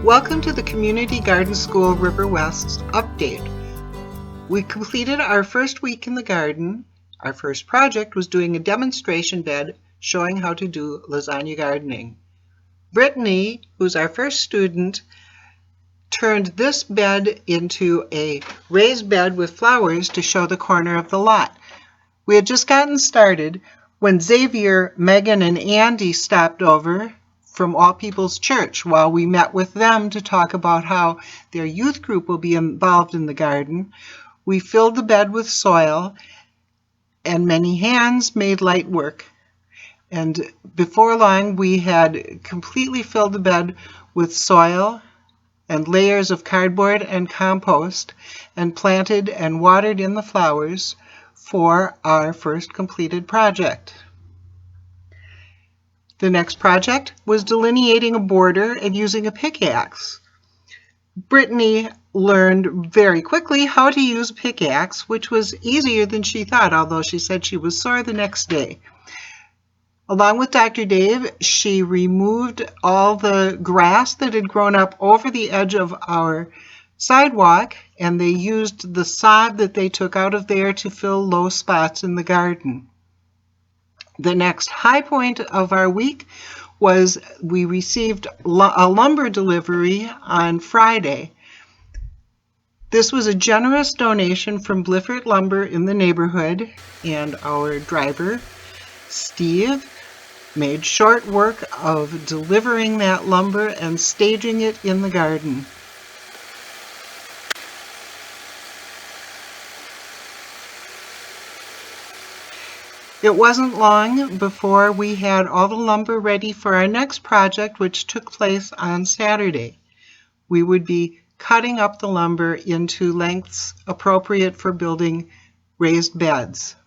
Welcome to the Community Garden School Riverwest update. We completed our first week in the garden. Our first project was doing a demonstration bed showing how to do lasagna gardening. Brittany, who's our first student, turned this bed into a raised bed with flowers to show the corner of the lot. We had just gotten started when Xavier, Megan, and Andy stopped over from All People's Church while we met with them to talk about how their youth group will be involved in the garden. We filled the bed with soil, and many hands made light work. And before long, we had completely filled the bed with soil and layers of cardboard and compost, and planted and watered in the flowers for our first completed project. The next project was delineating a border and using a pickaxe. Brittany learned very quickly how to use a pickaxe, which was easier than she thought, although she said she was sore the next day. Along with Dr. Dave, she removed all the grass that had grown up over the edge of our sidewalk, and they used the sod that they took out of there to fill low spots in the garden. The next high point of our week was we received a lumber delivery on Friday. This was a generous donation from Bliffert Lumber in the neighborhood, and our driver, Steve, made short work of delivering that lumber and staging it in the garden. It wasn't long before we had all the lumber ready for our next project, which took place on Saturday. We would be cutting up the lumber into lengths appropriate for building raised beds.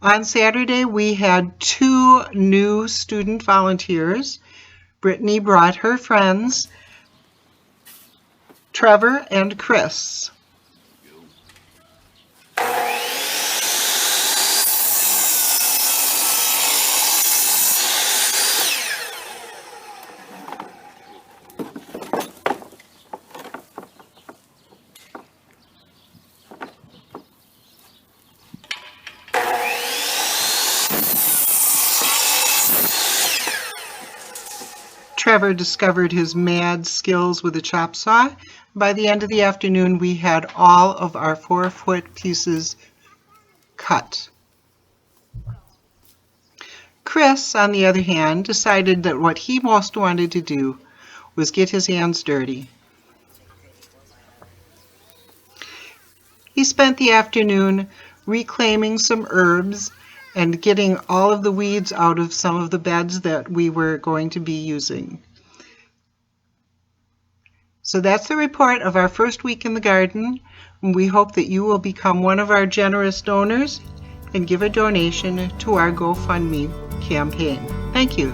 On Saturday, we had 2 new student volunteers. Brittany brought her friends, Trevor and Chris. Trevor discovered his mad skills with a chop saw. By the end of the afternoon, we had all of our 4-foot pieces cut. Chris, on the other hand, decided that what he most wanted to do was get his hands dirty. He spent the afternoon reclaiming some herbs and getting all of the weeds out of some of the beds that we were going to be using. So that's the report of our first week in the garden. We hope that you will become one of our generous donors and give a donation to our GoFundMe campaign. Thank you.